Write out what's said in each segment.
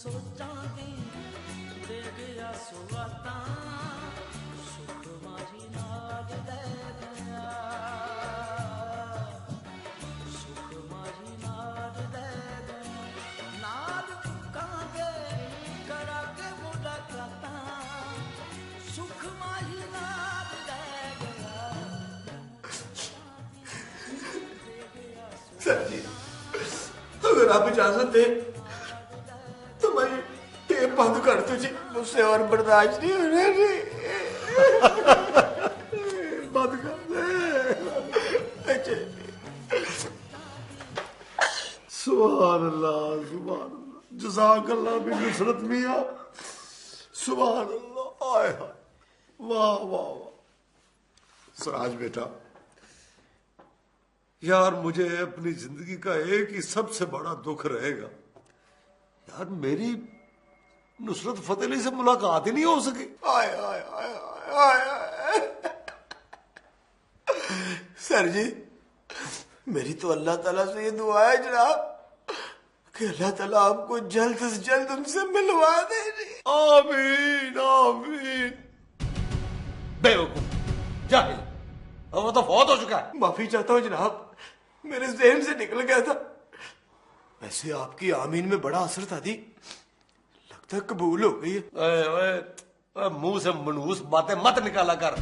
सोचांगी दे गया सुवाता सुख माही नाल दे गया सुख माही नाल दे गया नाल चुकांगे करा के मुलाकाता सुख माही नाल दे गया। सर जी अगर आप इजाजत दे तो मैं टेप बंद कर दूं जी, मुझसे और बर्दाश्त नहीं हो रहा जी। बंद कर दे। अच्छा सुभान अल्लाह सुभान अल्लाह जज़ाक अल्लाह बिन नुसरत मियां सुभान अल्लाह आए हाय वाह वाह वाह। सराज बेटा यार मुझे अपनी जिंदगी का एक ही सबसे बड़ा दुख रहेगा यार, मेरी नुसरत फतेह अली से मुलाकात ही नहीं हो सकी। आय आय आय आय आय। सर जी मेरी तो अल्लाह ताला से ये दुआ है जनाब कि अल्लाह ताला आपको जल्द से जल्द उनसे मिलवा दे। आमीन आमीन। बेवकूफ जाहिल, वो तो फौत हो चुका है। माफी चाहता हूँ जनाब, मेरे ज़हन से निकल गया था। वैसे आपकी आमीन में बड़ा असर था दी, लगता है कबूल हो गई है। मुंह से मनहूस बातें मत निकाला कर।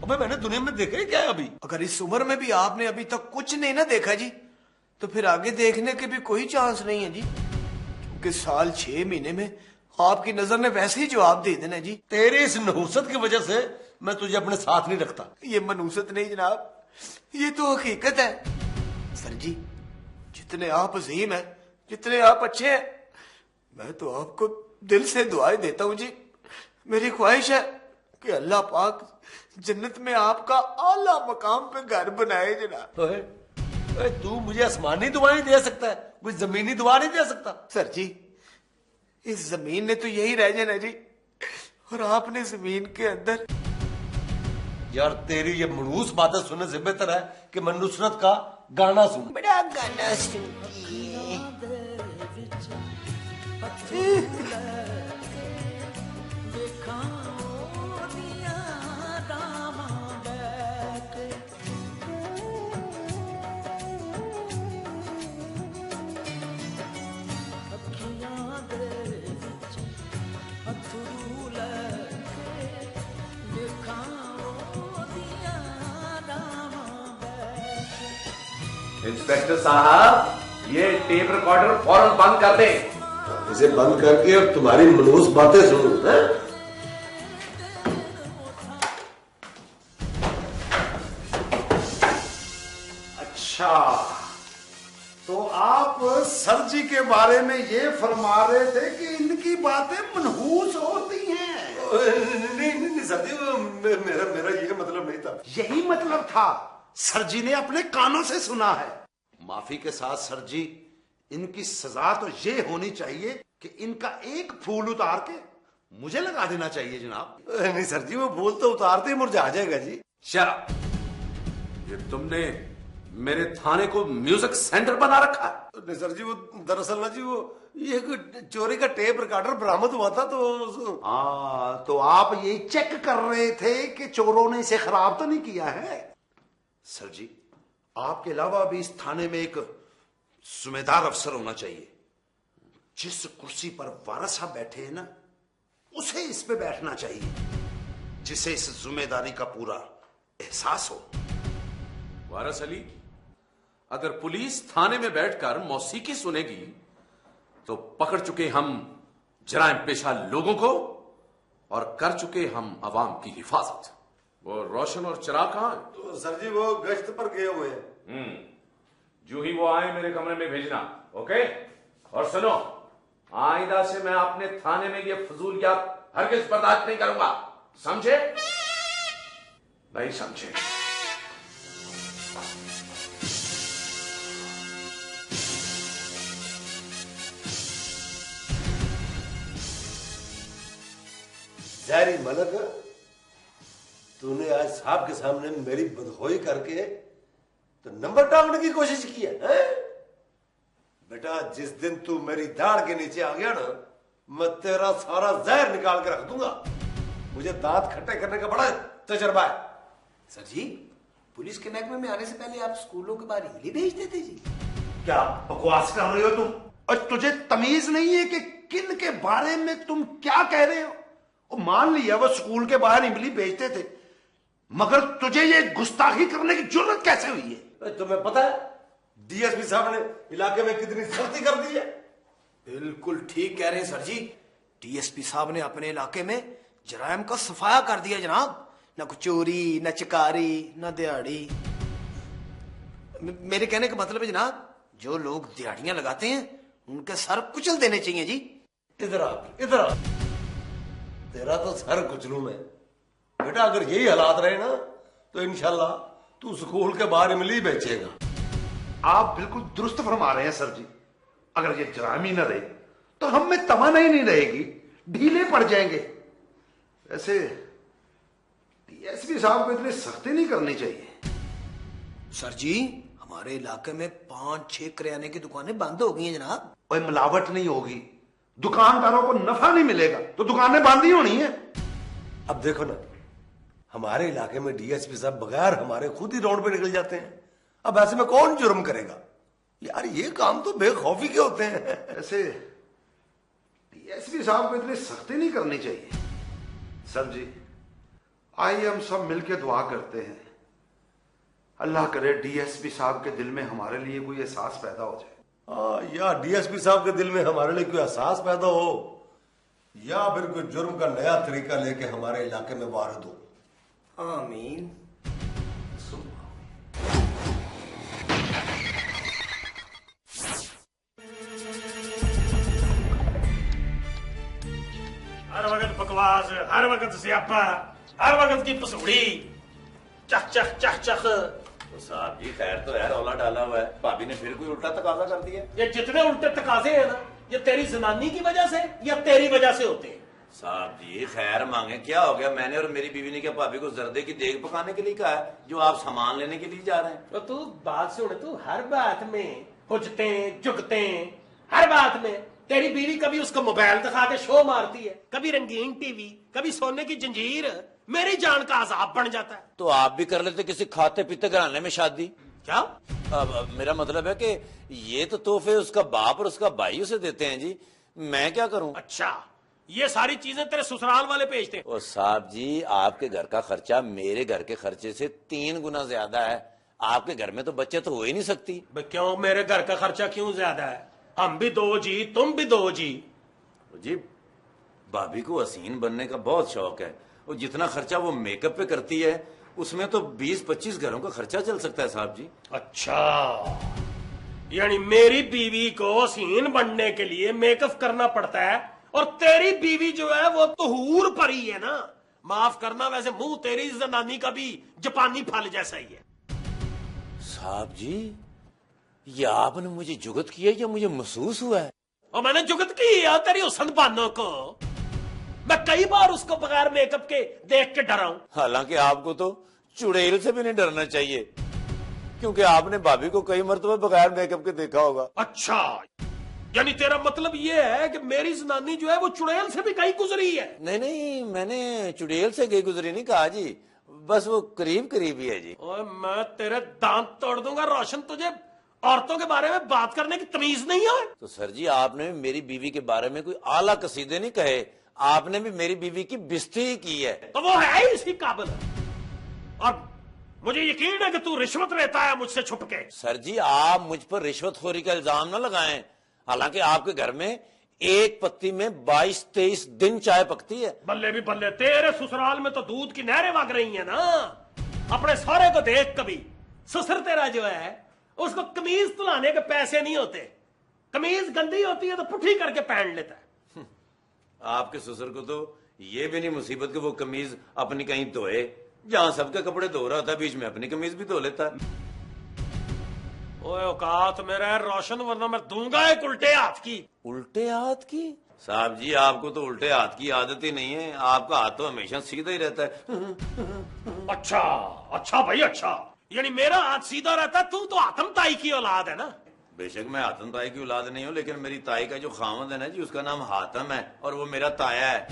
अबे मैंने दुनिया में देखा ही क्या है अभी। अगर इस उम्र में भी आपने अभी तक कुछ नहीं ना देखा जी, तो फिर आगे देखने के भी कोई चांस नहीं है जी, क्योंकि साल 6 महीने में आपकी नजर ने वैसे ही जवाब दे देना जी। तेरी इस नहूसत की वजह से मैं तुझे अपने साथ नहीं रखता। ये मनूसत नहीं जनाब, ये तो हकीकत है। सर जी जितने आप अजीम हैं, जितने आप अच्छे हैं, मैं तो आपको दिल से दुआएं देता हूं जी। मेरी ख्वाहिश है कि अल्लाह पाक जन्नत में आपका आला मकाम पे घर बनाए जनाब। तू मुझे आसमानी दुआ नहीं दे सकता है, कोई जमीनी दुआ नहीं दे सकता। सर जी इस जमीन ने तो यही रह जाना जी, और आपने जमीन के अंदर। यार तेरी ये मनहूस बातें सुनने से बेहतर है कि मैं नुसरत का गाना सुन। बड़ा गाना सुन इंस्पेक्टर साहब ये टेप रिकॉर्डर फौरन बंद कर दें। इसे बंद करके अब तुम्हारी मनहूस बातें सुनूं। अच्छा तो आप सर जी के बारे में ये फरमा रहे थे कि इनकी बातें मनहूस होती हैं। नहीं सर जी, मेरा ये मतलब नहीं था। यही मतलब था, सर जी ने अपने कानों से सुना है। माफी के साथ सर जी इनकी सजा तो ये होनी चाहिए कि इनका एक फूल उतार के मुझे लगा देना चाहिए जनाब। नहीं सर जी, वो फूल तो उतारते ही मुरझा जाएगा जी। शराब, ये तुमने मेरे थाने को म्यूजिक सेंटर बना रखा है। नहीं सर जी, वो दरअसल ना जी वो ये चोरी का टेप रिकॉर्डर बरामद हुआ था तो तो आप ये चेक कर रहे थे कि चोरों ने इसे खराब तो नहीं किया है। सर जी आपके अलावा भी इस थाने में एक जिम्मेदार अफसर होना चाहिए। जिस कुर्सी पर वारस साहब बैठे हैं ना, उसे इस पे बैठना चाहिए, जिसे इस जिम्मेदारी का पूरा एहसास हो। वारस अली, अगर पुलिस थाने में बैठकर मौसीकी सुनेगी तो पकड़ चुके हम जराइम पेशा लोगों को और कर चुके हम अवाम की हिफाजत। वो रोशन और चिराग कहां है? तो सर जी वो गश्त पर गए हुए हैं। जो ही वो आए मेरे कमरे में भेजना, ओके? और सुनो, आइंदा से मैं अपने थाने में ये फजूलियात हरगिज बर्दाश्त नहीं करूंगा, समझे? नहीं समझे? जहरी मलक, तूने आज साहब के सामने मेरी बदखोई करके तो नंबर टांगने की कोशिश की है? बेटा जिस दिन तू मेरी दाढ़ के नीचे आ गया ना, मैं तेरा सारा जहर निकाल के रख दूंगा। मुझे दांत खट्टे करने का बड़ा तजर्बा है। सर जी, पुलिस के महकमे में आने से पहले आप स्कूलों के बाहर हीली भेजते थे जी। क्या बकवास कर रहे हो तुम? और तुझे तमीज नहीं है कि किन के बारे में तुम क्या कह रहे हो? और मान लिया वो स्कूल के बाहर इमली भेजते थे, मगर तुझे ये गुस्ताखी करने की जरूरत कैसे हुई है? तुम्हें पता है डीएसपी साहब ने इलाके में कितनी सख्ती कर दी है? बिल्कुल ठीक कह रहे हैं सर जी। डीएसपी साहब ने अपने इलाके में जराइम का सफाया कर दिया जनाब। न कुछ चोरी, न चिकारी, न दिहाड़ी। मेरे कहने का मतलब है जनाब, जो लोग दिहाड़ियां लगाते हैं उनके सर कुचल देने चाहिए जी। इधर आ, इधर आ। तेरा तो सर कुचलू में। बेटा अगर यही हालात रहे ना तो इंशाल्लाह तू स्कूल के बाहर इमली बेचेगा। आप बिल्कुल दुरुस्त फरमा रहे हैं सर जी। अगर ये जराम ही न रहे तो हम में तमन्ना नहीं रहेगी, ढीले पड़ जाएंगे। वैसे डीएसपी साहब को इतनी सख्ती नहीं करनी चाहिए। सर जी, हमारे इलाके में 5-6 किराने की दुकानें बंद हो गई हैं जनाब। और मिलावट नहीं होगी, दुकानदारों को नफा नहीं मिलेगा तो दुकानें बंद ही होनी है। अब देखो ना, हमारे इलाके में डीएसपी साहब बगैर हमारे खुद ही रोड पे निकल जाते हैं। अब ऐसे में कौन जुर्म करेगा यार? ये काम तो बेखौफी के होते हैं। ऐसे डीएसपी साहब को इतनी सख्ती नहीं करनी चाहिए। सर जी, आइए हम सब मिलकर दुआ करते हैं, अल्लाह करे डीएसपी साहब के दिल में हमारे लिए कोई एहसास पैदा हो जाए। या डीएसपी साहब के दिल में हमारे लिए कोई एहसास पैदा हो, या फिर कोई जुर्म का नया तरीका लेके हमारे इलाके में वारद हो। आमीन। हर वक्त बकवास, हर वक्त स्यापा, हर वक्त की पसूड़ी, चख चख चख चख। तो साहब जी खैर तो है, रौला डाला हुआ है, भाभी ने फिर कोई उल्टा तकाजा कर दिया। ये जितने उल्टे तकाजे हैं ना, ये तेरी जनानी की वजह से या तेरी वजह से होते हैं? साहब जी खैर मांगे, क्या हो गया? मैंने और मेरी बीवी ने क्या भाभी को जर्दे की देग पकाने के लिए कहा है, जो आप सामान लेने के लिए जा रहे हैं? तो तू बात सुन, तू हर बात में हुजते झुकते, हर बात में। तेरी बीवी कभी उसको मोबाइल दिखा के शो मारती है, कभी रंगीन टीवी, कभी सोने की जंजीर। मेरी जान का अजाब बन जाता है। तो आप भी कर लेते किसी खाते पीते घराने में शादी। क्या? अब मेरा मतलब है कि ये तो तोहफे उसका बाप और उसका भाई उसे देते हैं जी, मैं क्या करूं? अच्छा, ये सारी चीजें तेरे ससुराल वाले भेजते हैं? ओ साहब जी, आपके घर का खर्चा मेरे घर के खर्चे से 3 गुना ज्यादा है। आपके घर में तो बचत हो ही नहीं सकती। क्यों? मेरे घर का खर्चा क्यों ज्यादा है? हम भी 2 जी, तुम भी 2 जी। जी भाभी को हसीन बनने का बहुत शौक है, और जितना खर्चा वो मेकअप पे करती है उसमें तो 20-25 घरों का खर्चा चल सकता है साहब जी। अच्छा, यानी मेरी बीवी को हसीन बनने के लिए मेकअप करना पड़ता है, और तेरी बीवी जो है वो तो हूर परी है ना। माफ करना, वैसे मुंह तेरी जनानी का भी जापानी फल जैसा ही है। साहब जी, ये आपने मुझे जुगत किया या मुझे महसूस हुआ है? और मैंने जुगत की यार तेरी हुसन बानो को। मैं कई बार उसको बगैर मेकअप के देख के डरा हूं। हालांकि आपको तो चुड़ैल से भी नहीं डरना चाहिए, क्योंकि आपने भाभी को कई मरतबा बगैर मेकअप के देखा होगा। अच्छा, यानी तेरा मतलब ये है कि मेरी जनानी जो है वो चुड़ैल से भी कहीं गुजरी है? नहीं नहीं, मैंने चुड़ैल से गई गुजरी नहीं कहा जी, बस वो करीब करीब ही है जी। और मैं तेरे दांत तोड़ दूंगा रोशन, तुझे औरतों के बारे में बात करने की तमीज नहीं है? तो सर जी, आपने भी मेरी बीवी के बारे में कोई आला कसीदे नहीं कहे, आपने भी मेरी बीवी की बेइज्जती ही की है। तो वो है ही इसी काबिल। और मुझे यकीन है कि तू रिश्वत लेता है मुझसे छुप के। सर जी, आप मुझ पर रिश्वतखोरी का इल्जाम न लगाएं। हालांकि आपके घर में एक पत्ती में 22-23 दिन चाय पकती है। बल्ले भी बल्ले, तेरे ससुराल में तो दूध की नहरें वग रही हैं ना। अपने सौरे को देख कभी। ससुर तेरा जो है उसको कमीज तुलाने के पैसे नहीं होते, कमीज गंदी होती है तो पुठी करके पहन लेता है। आपके ससुर को तो ये भी नहीं मुसीबत कि वो कमीज अपनी कहीं धोए, जहां सबके कपड़े धो रहा था बीच में अपनी कमीज भी धो लेता है। ओए औकात मेरा है रोशन, वरना मैं दूंगा एक उल्टे हाथ की। उल्टे हाथ की? साहब जी, आपको तो उल्टे हाथ की आदत ही नहीं है, आपका हाथ तो हमेशा सीधा ही रहता है। अच्छा भाई, अच्छा, यानी मेरा हाथ सीधा रहता है, तू तो आतम ताई की औलाद है ना। बेशक मैं हातम ताई की औलाद नहीं हूँ, लेकिन मेरी ताई का जो खामद है ना जी, उसका नाम हातम है और वो मेरा ताया है।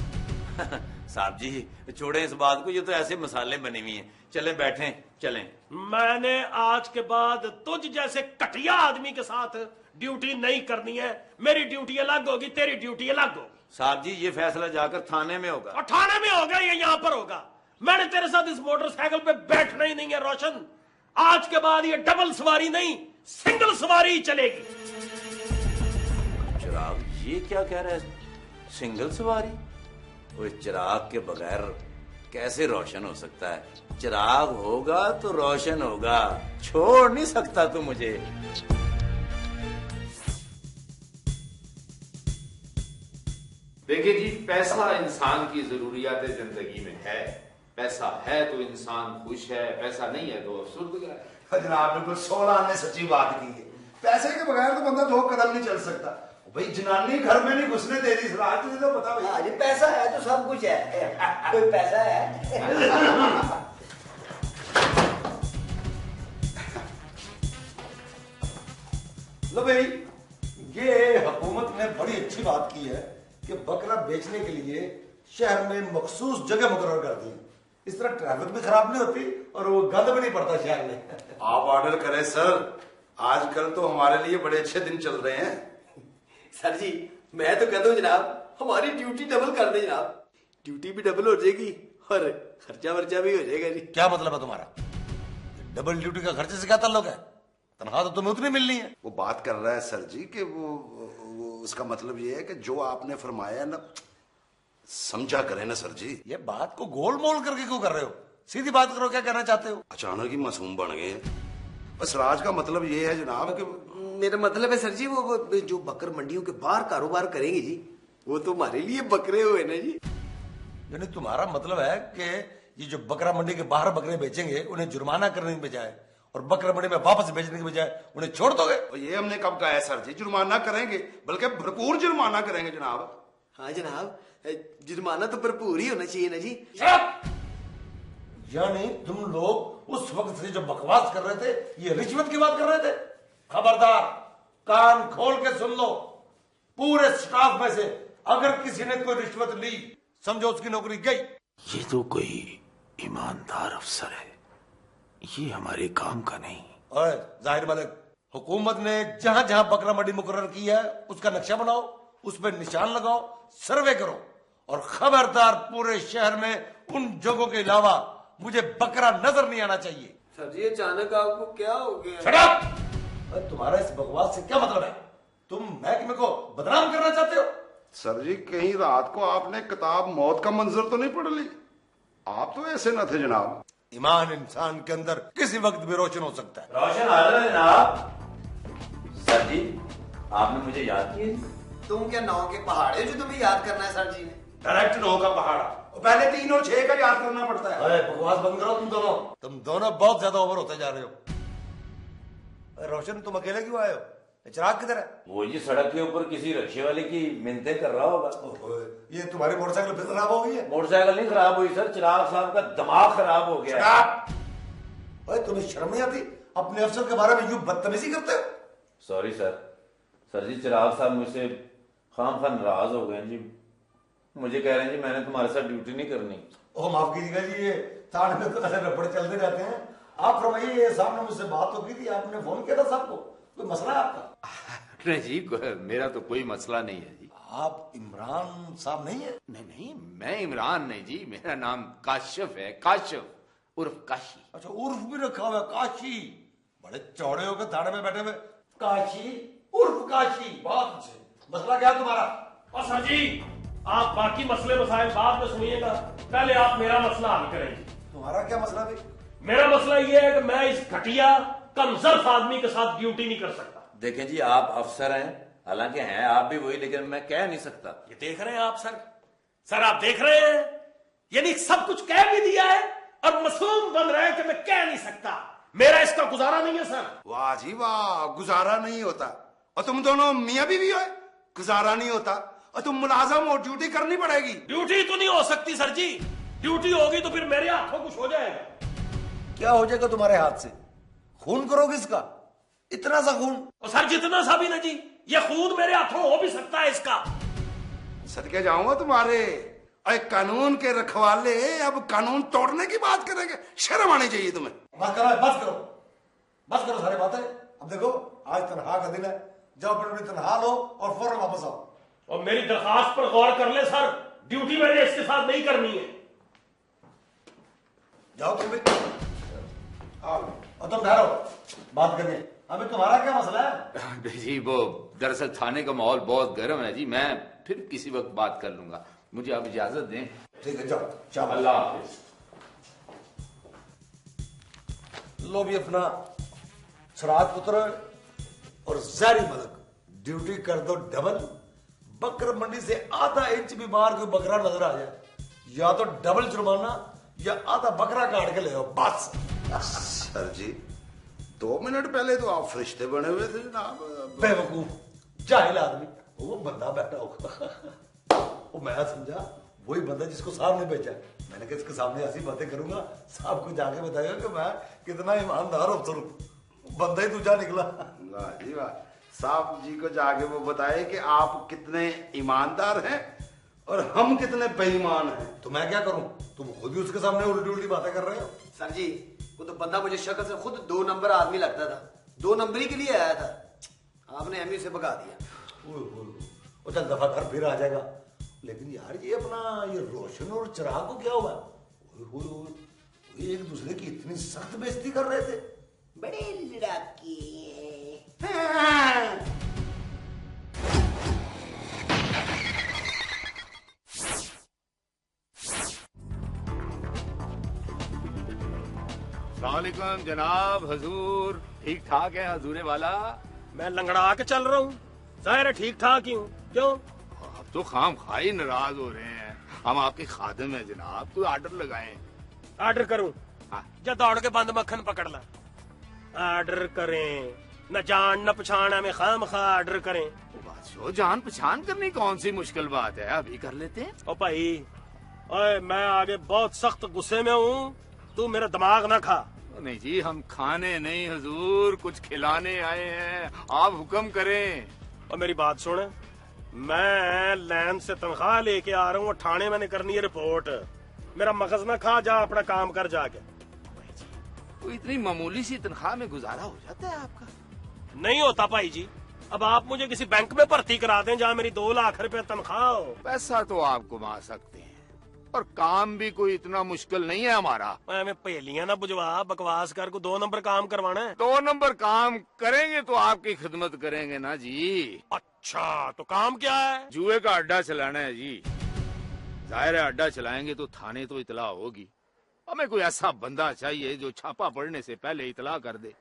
साहब जी छोड़े इस बात को, ये तो ऐसे मसाले बने हुए हैं। चलें बैठें, चलें। मैंने आज के बाद तुझ जैसे कटिया आदमी के साथ ड्यूटी नहीं करनी है। मेरी ड्यूटी अलग होगी, तेरी ड्यूटी अलग होगी। साहब जी ये फैसला जाकर थाने में होगा। और थाने में होगा या यहाँ पर होगा? मैंने तेरे साथ इस मोटरसाइकिल पे बैठना ही नहीं है रोशन। आज के बाद ये डबल सवारी नहीं, सिंगल सवारी ही चलेगी। चिराग ये क्या कह रहा है, सिंगल सवारी? वो चिराग के बगैर कैसे रोशन हो सकता है? चिराग होगा तो रोशन होगा, छोड़ नहीं सकता तू मुझे। देखिए जी, पैसा इंसान की जरूरियात जिंदगी में है। पैसा है तो इंसान खुश है, पैसा नहीं है तो अफसुर्दगा है। जनाब बिल्कुल 16 ने सच्ची बात की है। पैसे के बगैर तो बंदा 2 कदम नहीं चल सकता। भाई जनानी घर में नहीं घुसने दे रही, सलाह तुझे तो पता भाई। जी पैसा है तो सब कुछ है। कोई पैसा है। लो भाई, ये हुकूमत ने बड़ी अच्छी बात की है कि बकरा बेचने के लिए शहर में मखसूस जगह मुकर्रर कर दी। इस तरह ट्रैफिक भी खराब नहीं होती और वो गंद भी नहीं पड़ता शहर में। आप ऑर्डर करें सर, आजकल तो हमारे लिए बड़े अच्छे दिन चल रहे हैं। सर जी मैं तो कहता हूँ जनाब, हमारी ड्यूटी डबल कर दे जनाब। ड्यूटी भी डबल हो जाएगी और खर्चा वर्चा भी हो जाएगा जी। क्या मतलब है तुम्हारा? डबल ड्यूटी का खर्चे से क्या ताल्लुक है? तनख्वाह तो तुम्हें उतनी मिलनी है। वो बात कर रहा है सर जी कि वो उसका मतलब ये है कि जो आपने फरमाया ना, समझा करें ना सर जी। ये बात को गोल मोल करके क्यों कर रहे हो? सीधी बात करो, क्या कहना चाहते हो? अचानक ही मासूम बन गए हैं। बस राज का मतलब ये है जनाब कि मेरा मतलब है सर जी, वो जो बकर मंडियों के बाहर कारोबार करेंगे जी, वो तो हमारे लिए बकरे हुए ना जी। यानी तुम्हारा मतलब है कि ये जो बकरा मंडी के बाहर बकरे बेचेंगे उन्हें जुर्माना करने की बजाय और बकरा मंडी में वापस बेचने की बजाय उन्हें छोड़ दोगे? और ये हमने कब कहा है सर जी? जुर्माना करेंगे, बल्कि भरपूर जुर्माना करेंगे जनाब। हाँ जनाब, जुर्माना तो भरपूर ही होना चाहिए ना जी। यानी तुम लोग उस वक्त से जो बकवास कर रहे थे, ये रिश्वत की बात कर रहे थे? खबरदार, कान खोल के सुन लो। पूरे स्टाफ में से अगर किसी ने कोई रिश्वत ली, समझो उसकी नौकरी गई। ये तो कोई ईमानदार अफसर है, ये हमारे काम का नहीं। और जाहिर मलिक, हुकूमत ने जहां जहां बकरा मंडी मुकर्रर की है उसका नक्शा बनाओ, उस पर निशान लगाओ, सर्वे करो और खबरदार पूरे शहर में उन जगहों के अलावा मुझे बकरा नजर नहीं आना चाहिए। सर जी अचानक आपको क्या हो गया? Shut up! तुम्हारा इस बकवास से क्या मतलब है? तुम महकमे को बदनाम करना चाहते हो? सर जी कहीं रात को आपने किताब मौत का मंजर तो नहीं पढ़ ली? आप तो ऐसे न थे जनाब। ईमान इंसान के अंदर किसी वक्त भी रोशन हो सकता है। रोशन हाजिर है जनाब। सर जी आपने मुझे याद किया? तुम क्या 9 के पहाड़ है जो तुम्हें याद करना है सर जी ने? डायरेक्ट 9 का पहाड़, पहले 3 और 6 का याद करना पड़ता है। अरे बकवास बंद करो तुम दोनों बहुत ज्यादा ओवर होते जा रहे हो। अरे रोशन तुम अकेले क्यों आए हो? चिराग किधर है? वो जी सड़क के ऊपर किसी रिक्शे वाले की मिन्नते कर रहा होगा। ये तुम्हारी मोटरसाइकिल फिर खराब हो गई है? मोटरसाइकिल नहीं खराब हुई सर, चिराग साहब का दिमाग खराब हो गया। अरे तुम्हें शर्म नहीं आती? अपने अफसर के बारे में यूं बदतमीजी करते हो? Sorry sir. सर जी चिराग साहब मुझसे खाम खान नाराज हो गए जी, मुझे कह रहे हैं जी मैंने तुम्हारे साथ ड्यूटी नहीं करनी। ओ माफ कीजिएगा जी, ये थाने में तो ऐसे रबड़ चलते रहते हैं। आप फरमाइए, सामने मुझसे बात तो की थी, आपने फोन किया था साहब को, कोई मसला है आपका? नहीं जी मेरा तो कोई मसला नहीं है जी। आप इमरान साहब नहीं है? नहीं मैं इमरान नहीं जी, मेरा नाम काशिफ है, काशिफ उर्फ काशी। अच्छा उर्फ भी रखा हुआ है, काशी। बड़े चौड़े होकर थाने में बैठे हुए, काशी उर्फ काशी। बहुत अच्छे। मसला क्या है तुम्हारा? और सर जी आप बाकी मसले मसाइल बाद में सुनिएगा, पहले आप मेरा मसला हल करेंगे। तुम्हारा क्या मसला भी? मेरा मसला यह है कि मैं इस घटिया कमजोर आदमी के साथ ड्यूटी नहीं कर सकता। देखें जी आप अफसर हैं, हालांकि हैं आप भी वही, लेकिन मैं कह नहीं सकता। ये देख रहे हैं आप सर आप देख रहे हैं, यानी सब कुछ कह भी दिया है और मासूम बन रहे हैं कि मैं कह नहीं सकता। मेरा इसका गुजारा नहीं है सर। वाह जी वाह, गुजारा नहीं होता। और तुम दोनों मियां बीवी हो, गुजारा नहीं होता और तुम मुलाजम हो, ड्यूटी करनी पड़ेगी। ड्यूटी तो नहीं हो सकती सर जी, ड्यूटी होगी तो फिर मेरे हाथों कुछ हो जाएगा। क्या हो जाएगा तुम्हारे हाथ से? खून करोगे इसका? इतना सा खून? और सर जितना सा भी ना जी, ये खून मेरे हाथों हो भी सकता है इसका। सदके जाऊंगा तुम्हारे। अरे कानून के रखवाले अब कानून तोड़ने की बात करेंगे? शर्म आनी चाहिए तुम्हें। बस करो बस करो बस करो सारी बातें। अब देखो आज तनख्वाह का दिन है, जाओ अपनी तनख्वाह लो और फौरन वापस आओ। और मेरी दरखास्त पर गौर कर ले सर, ड्यूटी मैंने इसके साथ नहीं करनी है। जाओ तुम भी। आओ और तुम ठहरो, बात करनी। अभी तुम्हारा क्या मसला है? जी वो दरअसल थाने का माहौल बहुत गर्म है जी, मैं फिर किसी वक्त बात कर लूंगा, मुझे आप इजाजत दें। ठीक है जाओ जाओ। अल्लाह हाफिज। लो भी अपना श्राद्ध पुत्र और जहरी मलक, ड्यूटी कर दो डबल। बकर मंडी से आधा इंच भी बाहर कोई बकरा नजर आ जाए, या तो डबल जुर्माना या आधा बकरा काट के ले आओ बस। सर जी 2 मिनट पहले तो आप फरिश्ते बने हुए थे जनाब। बेवकूफ जाहिल आदमी, वो बंदा बैठा होगा। वो मैं समझा वही बंदा जिसको साहब ने भेजा। मैंने कहा इसके सामने ऐसी बातें करूंगा, साहब को जाके बताएगा कि मैं कितना ईमानदार अफसर हूं। बंदा ही दूजा निकला। वाह जी वाह। साहब जी को जाके वो बताए कि आप कितने ईमानदार हैं और हम कितने बेईमान हैं। तो मैं क्या करूं? तुम खुद ही उसके सामने उल्टी उल्टी बातें कर रहे हो। सर जी वो तो बंदा मुझे शक्ल से खुद 2 नंबर आदमी लगता था, 2 नंबरी के लिए आया था, आपने एमयू से भगा दिया। वो चल दफा घर फिर आ जाएगा। लेकिन यार ये अपना ये रोशन और चिराग को क्या हुआ? ये एक दूसरे की इतनी सख्त बेइज्जती कर रहे थे, बड़े लड़ाके। सलामुअलैकुम जनाब। हजूर ठीक ठाक है हजूरे वाला? मैं लंगड़ा के चल रहा हूँ, जाहिर है ठीक ठाक ही हूँ। क्यों? आप तो खाम खाई नाराज हो रहे हैं, हम आपके खादिम हैं जनाब, कोई ऑर्डर लगाएं। ऑर्डर करूँ? हाँ। जा दौड़ के बंद मक्खन पकड़ ला। ऑर्डर करें न जान न पछान, हमें खाम खा ऑर्डर करें। बादशाह जान पहचान करनी कौन सी मुश्किल बात है, अभी कर लेते हैं। ओ भाई, ओए मैं आगे बहुत सख्त गुस्से में हूँ, तू मेरा दिमाग ना खा। नहीं जी हम खाने नहीं हजूर, कुछ खिलाने आए हैं, आप हुक्म करें। और मेरी बात सुन, मैं लैंड से तनख्वाह लेके आ रहा हूँ, थाने मैंने करनी है रिपोर्ट। मेरा मगज ना खा, जा अपना काम कर जाके। वो इतनी मामूली सी तनख्वाह में गुजारा हो जाता है आपका? नहीं होता भाई जी। अब आप मुझे किसी बैंक में भर्ती करा दें जहाँ मेरी 2 लाख रुपए तनख्वाह हो। पैसा तो आप कमा सकते हैं और काम भी कोई इतना मुश्किल नहीं है हमारा। मैं पहेलियां ना बुझवा, बकवास कर, को 2 नंबर काम करवाना है। 2 नंबर काम करेंगे तो आपकी खिदमत करेंगे ना जी। अच्छा तो काम क्या है? जुए का अड्डा चलाना है जी। जाहिर है अड्डा चलाएंगे तो थाने तो इतला होगी, हमें कोई ऐसा बंदा चाहिए जो छापा पड़ने से पहले इतला कर दे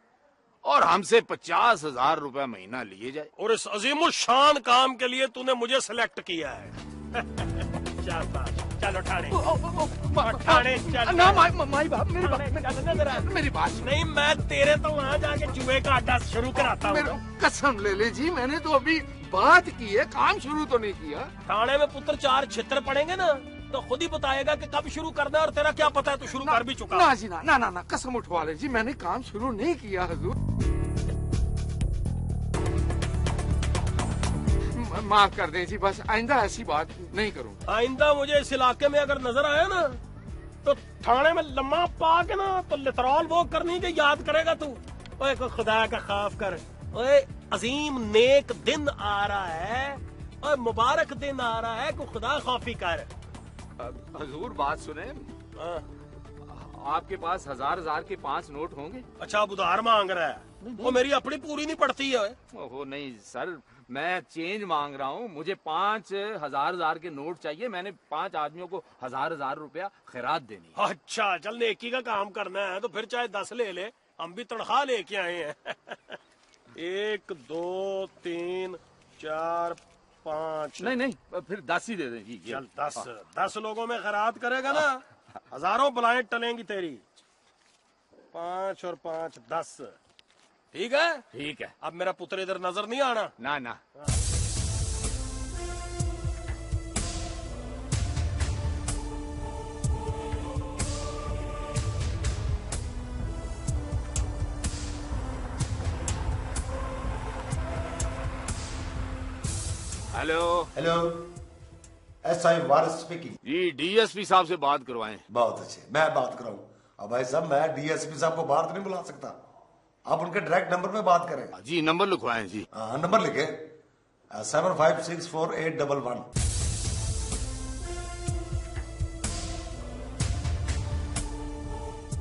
और हमसे 50,000 रुपया महीना लिए जाए। और इस अजीमुल शान काम के लिए तूने मुझे सिलेक्ट किया है। चलो ठाणे। ठाणे चल। ना माई बाप, मेरी बात नहीं, मैं तेरे तो वहाँ जाके जुए का अड्डा शुरू कराता हूँ। कसम ले ले जी, मैंने तो अभी बात की है, काम शुरू तो नहीं किया। थाने में पुत्र 4 छित्र पड़ेंगे ना तो खुद ही बताएगा कि कब शुरू करना है, और तेरा क्या पता है तू शुरू कर भी चुका। ना जी ना, कसम उठवा ले जी, मैंने काम शुरू नहीं किया हजूर। माफ कर दें जी, बस आइंदा ऐसी बात नहीं करूँगा। आइंदा मुझे इस इलाके में अगर नजर आया ना तो थाने में लम्मा पा के ना तो लितरॉल वो करनी जो याद करेगा तू। ओए को खुदा का खौफ कर। ओए अजीम नेक दिन आ रहा है, और मुबारक दिन आ रहा है, को खुदा खौफी कर। हजूर बात सुने, आपके पास 1000 के 5 नोट होंगे? अच्छा अब उधार मांग रहा है? वो मेरी अपनी पूरी नहीं पड़ती है। ओहो नहीं सर, मैं चेंज मांग रहा हूँ, मुझे 5,000 के नोट चाहिए। मैंने 5 आदमियों को 1000 रुपया खैरात देनी है। अच्छा चल, नेकी का काम करना है तो फिर चाहे 10 ले ले, हम भी तनख्वाह लेके आए हैं। 1 2 3 4 5। नहीं फिर 10 ही दे दें जी। चल 10 लोगों में खैरात करेगा ना, हजारों बलाएं टलेंगी तेरी। 5 और 5 10, ठीक है? ठीक है। अब मेरा पुत्र इधर नजर नहीं आना। ना। हेलो। हेलो, SI वारिस स्पीकिंग। जी डीएसपी साहब से बात करवाएं। बहुत अच्छे, मैं बात कराऊं। अब भाई साहब, मैं DSP साहब को बाहर तो नहीं बुला सकता, आप उनके डायरेक्ट नंबर पे बात करें। जी नंबर लिखवाएं जी। हाँ, नंबर लिखे 75648111।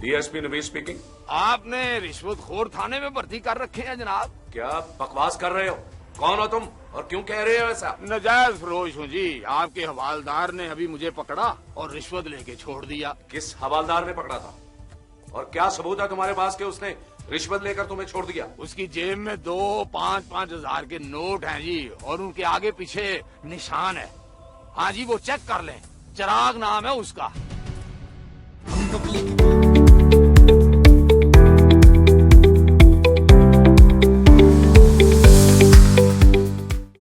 DSP Navis speaking. आपने रिश्वतखोर थाने में भर्ती कर रखे हैं जनाब। क्या बकवास कर रहे हो? कौन हो तुम और क्यों कह रहे हो ऐसा? नजायज फरोश हूँ जी। आपके हवालदार ने अभी मुझे पकड़ा और रिश्वत लेके छोड़ दिया। किस हवालदार ने पकड़ा था और क्या सबूत है तुम्हारे पास कि उसने रिश्वत लेकर तुम्हें छोड़ दिया? उसकी जेब में 2-5 हजार के नोट हैं जी, और उनके आगे पीछे निशान है। हाँ जी, वो चेक कर लें। चिराग नाम है उसका। बंदूक लेके